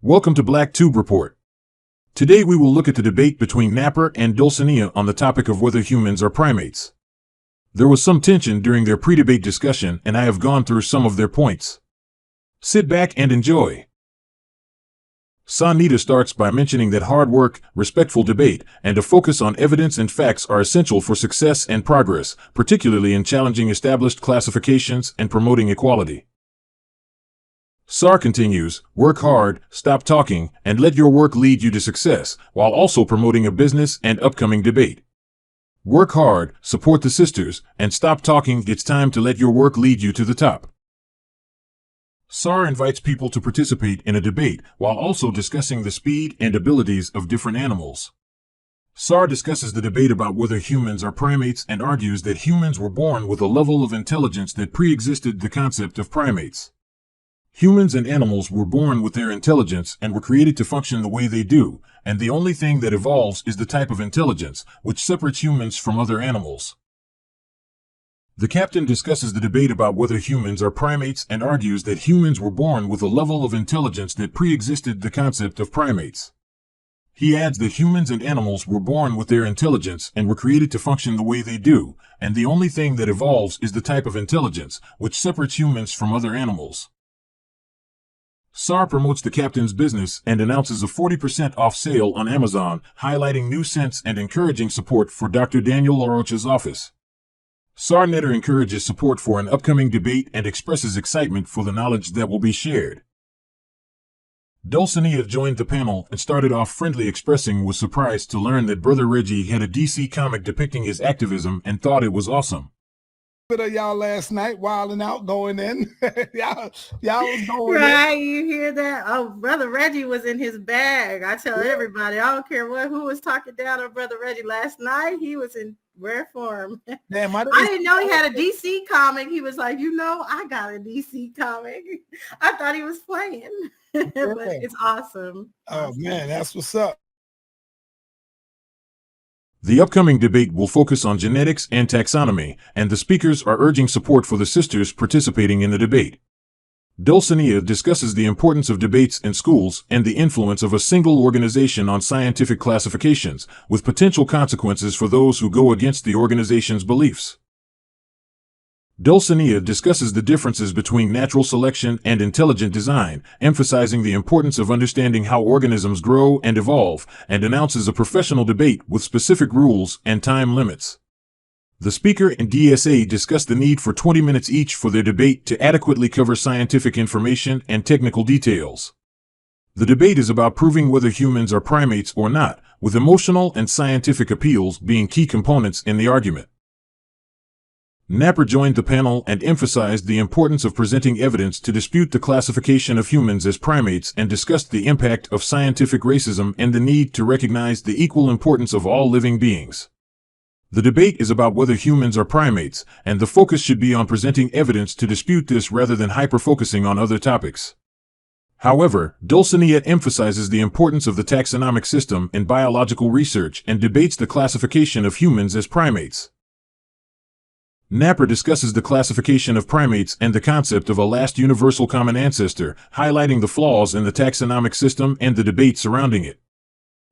Welcome to Black Tube Report. Today we will look at the debate between Napah and Dulcinea on the topic of whether humans are primates. There was some tension during their pre-debate discussion, and I have gone through some of their points. Sit back and enjoy. NETER starts by mentioning that hard work, respectful debate, and a focus on evidence and facts are essential for success and progress, particularly in challenging established classifications and promoting equality. Continues, work hard, stop talking, and let your work lead you to success, while also promoting a business and upcoming debate. Work hard, support the sisters, and stop talking. It's time to let your work lead you to the top. Invites people to participate in a debate while also discussing the speed and abilities of different animals. Discusses the debate about whether humans are primates and argues that humans were born with a level of intelligence that pre-existed the concept of primates. Humans and animals were born with their intelligence and were created to function the way they do, and the only thing that evolves is the type of intelligence which separates humans from other animals. The captain discusses the debate about whether humans are primates and argues that humans were born with a level of intelligence that pre-existed the concept of primates. He adds that humans and animals were born with their intelligence and were created to function the way they do, and the only thing that evolves is the type of intelligence which separates humans from other animals. Promotes the captain's business and announces a 40% off sale on Amazon, highlighting new scents and encouraging support for Dr. Daniel LaRoche's office. NETER encourages support for an upcoming debate and expresses excitement for the knowledge that will be shared. Dulcinea joined the panel and started off friendly, expressing was surprised to learn that Brother Reggie had a DC comic depicting his activism and thought it was awesome. Of y'all last night wilding out, going in. y'all was going right, in. you hear that? Oh, Brother Reggie was in his bag. I tell everybody, I don't care who was talking down on Brother Reggie last night. He was in rare form. Damn, I didn't know he had a DC comic. He was like, I got a DC comic. I thought he was playing, but it's awesome. Oh man, that's what's up. The upcoming debate will focus on genetics and taxonomy, and the speakers are urging support for the sisters participating in the debate. Dulcinea discusses the importance of debates in schools and the influence of a single organization on scientific classifications, with potential consequences for those who go against the organization's beliefs. Dulcinea discusses the differences between natural selection and intelligent design, emphasizing the importance of understanding how organisms grow and evolve, and announces a professional debate with specific rules and time limits. The speaker and DSA discuss the need for 20 minutes each for their debate to adequately cover scientific information and technical details. The debate is about proving whether humans are primates or not, with emotional and scientific appeals being key components in the argument. Napah joined the panel and emphasized the importance of presenting evidence to dispute the classification of humans as primates and discussed the impact of scientific racism and the need to recognize the equal importance of all living beings. The debate is about whether humans are primates, and the focus should be on presenting evidence to dispute this rather than hyper-focusing on other topics. However, Dulcinea emphasizes the importance of the taxonomic system in biological research and debates the classification of humans as primates. Napah discusses the classification of primates and the concept of a last universal common ancestor, highlighting the flaws in the taxonomic system and the debate surrounding it.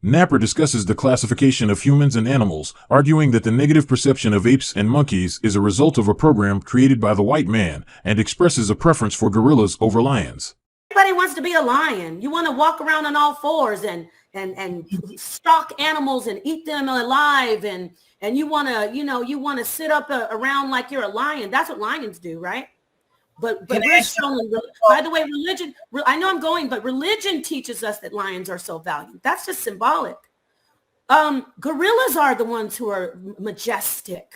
Napah discusses the classification of humans and animals, arguing that the negative perception of apes and monkeys is a result of a program created by the white man, and expresses a preference for gorillas over lions. Everybody wants to be a lion. You want to walk around on all fours and stalk animals and eat them alive, and you want to sit up around like you're a lion. That's what lions do, right? But we're shown, by the way, religion, I know I'm going, but religion teaches us that lions are so valued. That's just symbolic. Gorillas are the ones who are majestic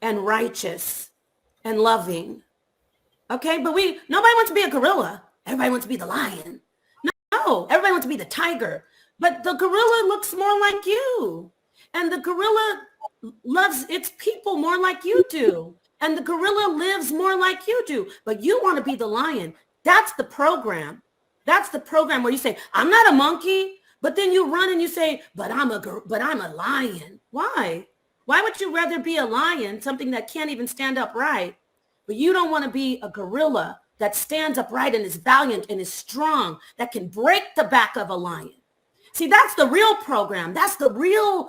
and righteous and loving. Okay, but nobody wants to be a gorilla. Everybody wants to be the lion. No, everybody wants to be the tiger. But the gorilla looks more like you. And the gorilla loves its people more like you do. And the gorilla lives more like you do. But you want to be the lion. That's the program. That's the program where you say, I'm not a monkey. But then you run and you say, but I'm a lion. Why? Why would you rather be a lion, something that can't even stand upright, but you don't want to be a gorilla that stands upright and is valiant and is strong, that can break the back of a lion. See, that's the real program. That's the real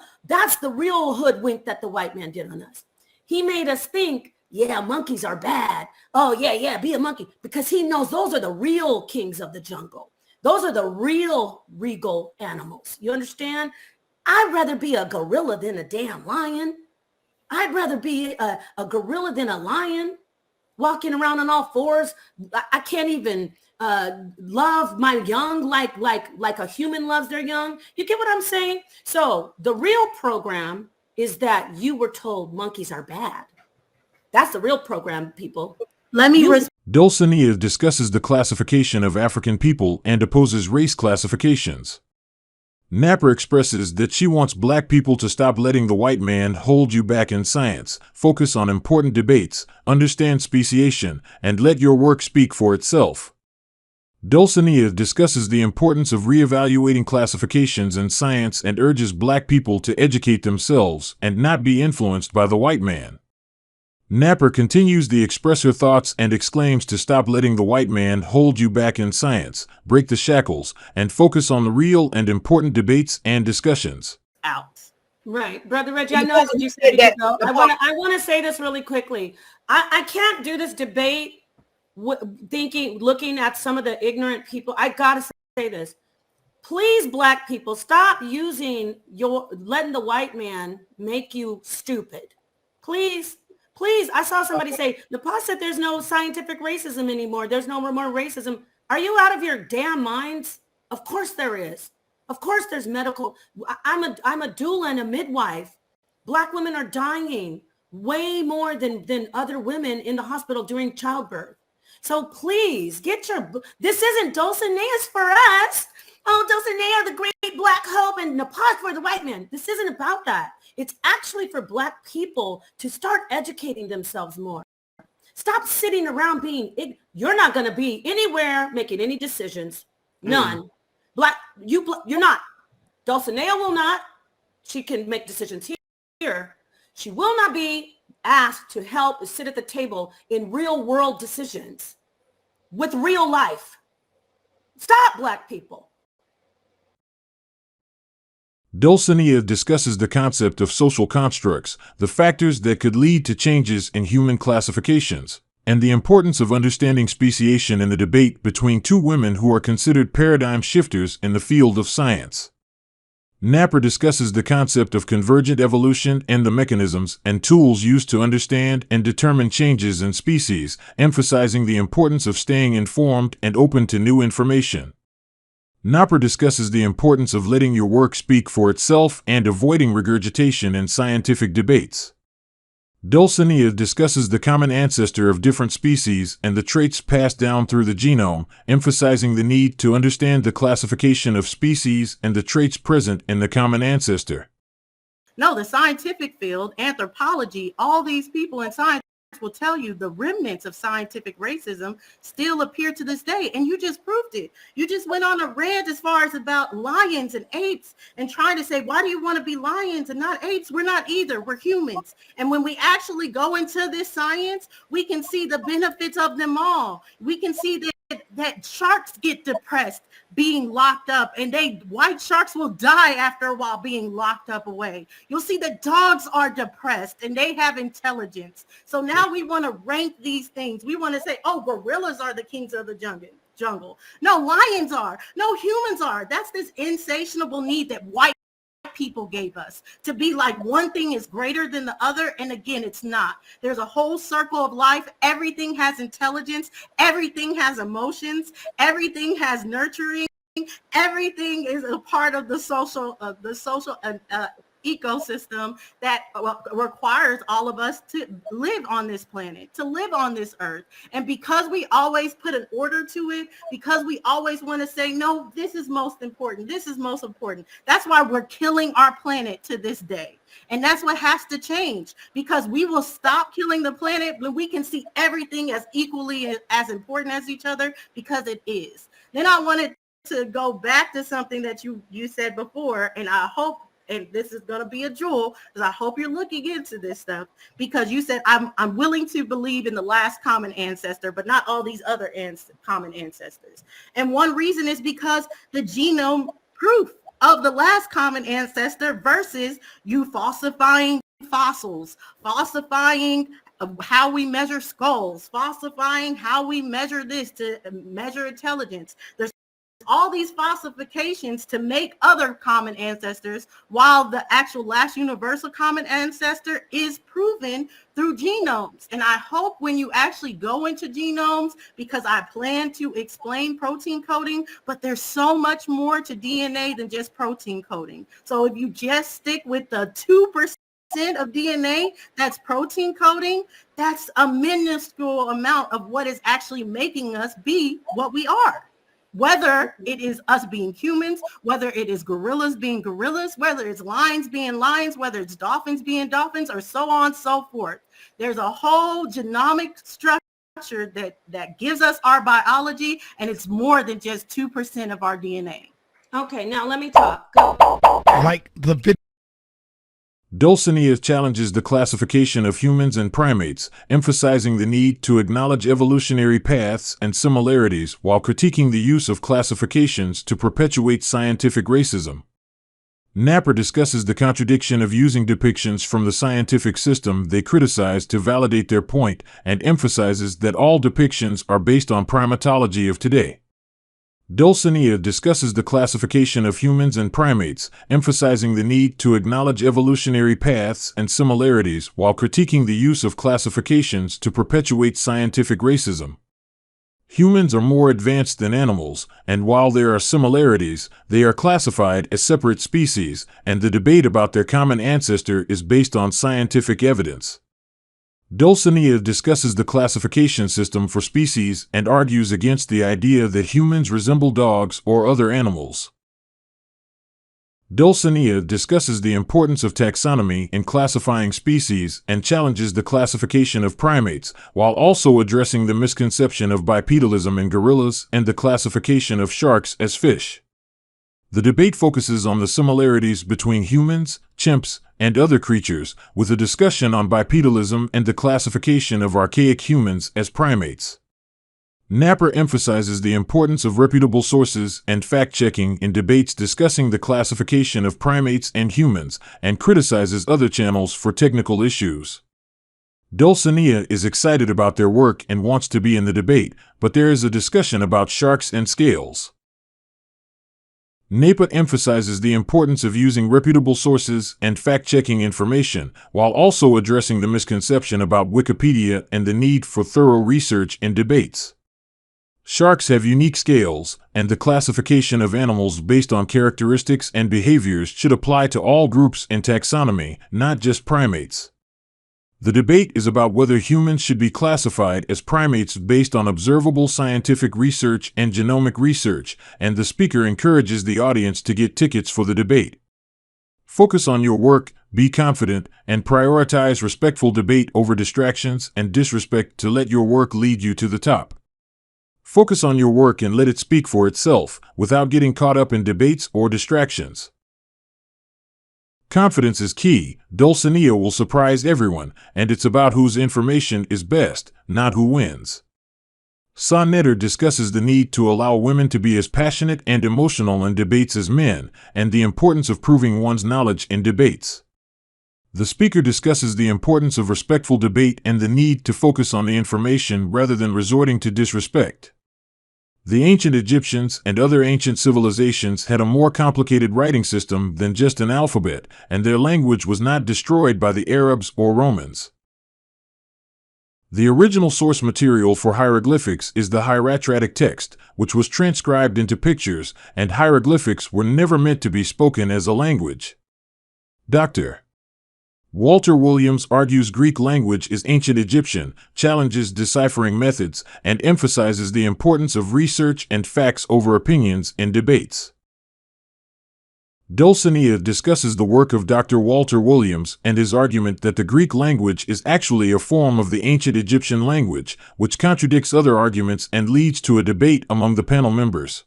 hoodwink that the white man did on us. He made us think, yeah, monkeys are bad. Oh, yeah, be a monkey. Because he knows those are the real kings of the jungle. Those are the real regal animals. You understand? I'd rather be a gorilla than a damn lion. I'd rather be a gorilla than a lion, walking around on all fours. I can't even love my young like a human loves their young. You get what I'm saying? So the real program is that you were told monkeys are bad. That's the real program, people. Let me Dulcinea discusses the classification of African people and opposes race classifications. Napah expresses that she wants Black people to stop letting the white man hold you back in science, focus on important debates, understand speciation, and let your work speak for itself. Dulcinea discusses the importance of reevaluating classifications in science and urges Black people to educate themselves and not be influenced by the white man. Napah continues to express her thoughts and exclaims to stop letting the white man hold you back in science, break the shackles, and focus on the real and important debates and discussions. out. Right. Brother Reggie, I know what you said. I want to say this really quickly. I can't do this debate looking at some of the ignorant people. I got to say this. Please, Black people, stop letting the white man make you stupid. Please. Please, I saw somebody say, Napah said there's no scientific racism anymore. There's no more racism. Are you out of your damn minds? Of course there is. Of course there's medical. I'm a doula and a midwife. Black women are dying way more than other women in the hospital during childbirth. So please this isn't Dulcinea's for us. Oh, Dulcinea, the great Black hope, and Napah for the white man. This isn't about that. It's actually for Black people to start educating themselves more. Stop sitting around you're not going to be anywhere making any decisions. None. You're not. Dulcinea will not. She can make decisions here. She will not be asked to help sit at the table in real world decisions with real life. Stop, Black people. Dulcinea discusses the concept of social constructs, the factors that could lead to changes in human classifications, and the importance of understanding speciation in the debate between two women who are considered paradigm shifters in the field of science. Napah discusses the concept of convergent evolution and the mechanisms and tools used to understand and determine changes in species, emphasizing the importance of staying informed and open to new information. Napah discusses the importance of letting your work speak for itself and avoiding regurgitation in scientific debates. Dulcinea discusses the common ancestor of different species and the traits passed down through the genome, emphasizing the need to understand the classification of species and the traits present in the common ancestor. No, the scientific field, anthropology, all these people in science will tell you the remnants of scientific racism still appear to this day. And you just proved it. You just went on a rant as far as about lions and apes and trying to say, why do you want to be lions and not apes? We're not either. We're humans. And when we actually go into this science, we can see the benefits of them all. We can see that sharks get depressed being locked up, and white sharks will die after a while being locked up away. You'll see that dogs are depressed and they have intelligence. So now we want to rank these things. We want to say, oh, gorillas are the kings of the jungle. No, lions are. No, humans are. That's this insatiable need that white people gave us to be like one thing is greater than the other. And again, it's not. There's a whole circle of life. Everything has intelligence. Everything has emotions. Everything has nurturing. Everything is a part of the social ecosystem that requires all of us to live on this planet, to live on this earth. And because we always put an order to it, because we always want to say, no, this is most important. This is most important. That's why we're killing our planet to this day. And that's what has to change, because we will stop killing the planet when we can see everything as equally as important as each other, because it is. Then I wanted to go back to something that you said before, and I hope and this is going to be a jewel, because I hope you're looking into this stuff, because you said I'm willing to believe in the last common ancestor, but not all these other common ancestors. And one reason is because the genome proof of the last common ancestor versus you falsifying fossils, falsifying how we measure skulls, falsifying how we measure this to measure intelligence. There's all these falsifications to make other common ancestors, while the actual last universal common ancestor is proven through genomes. And I hope when you actually go into genomes, because I plan to explain protein coding, but there's so much more to DNA than just protein coding. So if you just stick with the 2% of DNA that's protein coding, that's a minuscule amount of what is actually making us be what we are. Whether it is us being humans, whether it is gorillas being gorillas, whether it's lions being lions, whether it's dolphins being dolphins, or so on and so forth. There's a whole genomic structure that gives us our biology, and it's more than just 2% of our DNA. Okay, now let me talk. Go. Like the video. Dulcinea challenges the classification of humans and primates, emphasizing the need to acknowledge evolutionary paths and similarities while critiquing the use of classifications to perpetuate scientific racism. Napah discusses the contradiction of using depictions from the scientific system they criticize to validate their point, and emphasizes that all depictions are based on primatology of today. Dulcinea discusses the classification of humans and primates, emphasizing the need to acknowledge evolutionary paths and similarities while critiquing the use of classifications to perpetuate scientific racism. Humans are more advanced than animals, and while there are similarities, they are classified as separate species, and the debate about their common ancestor is based on scientific evidence. Dulcinea discusses the classification system for species and argues against the idea that humans resemble dogs or other animals. Dulcinea discusses the importance of taxonomy in classifying species and challenges the classification of primates, while also addressing the misconception of bipedalism in gorillas and the classification of sharks as fish. The debate focuses on the similarities between humans, chimps, and other creatures, with a discussion on bipedalism and the classification of archaic humans as primates. Napah emphasizes the importance of reputable sources and fact-checking in debates discussing the classification of primates and humans, and criticizes other channels for technical issues. Dulcinea is excited about their work and wants to be in the debate, but there is a discussion about sharks and scales. Napah emphasizes the importance of using reputable sources and fact-checking information, while also addressing the misconception about Wikipedia and the need for thorough research in debates. Sharks have unique scales, and the classification of animals based on characteristics and behaviors should apply to all groups in taxonomy, not just primates. The debate is about whether humans should be classified as primates based on observable scientific research and genomic research, and the speaker encourages the audience to get tickets for the debate. Focus on your work, be confident, and prioritize respectful debate over distractions and disrespect to let your work lead you to the top. Focus on your work and let it speak for itself, without getting caught up in debates or distractions. Confidence is key. Dulcinea will surprise everyone, and it's about whose information is best, not who wins. NETER discusses the need to allow women to be as passionate and emotional in debates as men, and the importance of proving one's knowledge in debates. The speaker discusses the importance of respectful debate and the need to focus on the information rather than resorting to disrespect. The ancient Egyptians and other ancient civilizations had a more complicated writing system than just an alphabet, and their language was not destroyed by the Arabs or Romans. The original source material for hieroglyphics is the hieratic text, which was transcribed into pictures, and hieroglyphics were never meant to be spoken as a language. Dr. Walter Williams argues Greek language is ancient Egyptian, challenges deciphering methods, and emphasizes the importance of research and facts over opinions in debates. Dulcinea discusses the work of Dr. Walter Williams and his argument that the Greek language is actually a form of the ancient Egyptian language, which contradicts other arguments and leads to a debate among the panel members.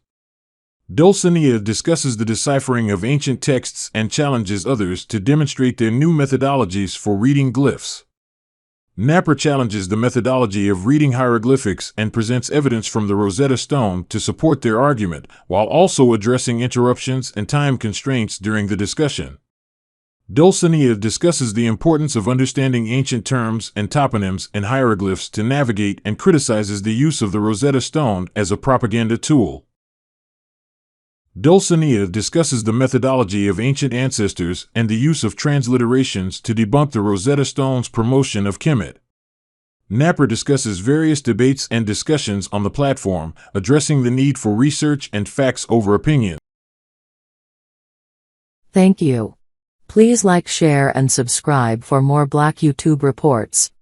Dulcinea discusses the deciphering of ancient texts and challenges others to demonstrate their new methodologies for reading glyphs. Napah challenges the methodology of reading hieroglyphics and presents evidence from the Rosetta Stone to support their argument, while also addressing interruptions and time constraints during the discussion. Dulcinea discusses the importance of understanding ancient terms and toponyms and hieroglyphs to navigate and criticizes the use of the Rosetta Stone as a propaganda tool. Dulcinea discusses the methodology of ancient ancestors and the use of transliterations to debunk the Rosetta Stone's promotion of Kemet. Napah discusses various debates and discussions on the platform, addressing the need for research and facts over opinion. Thank you. Please like, share, and subscribe for more Black YouTube reports.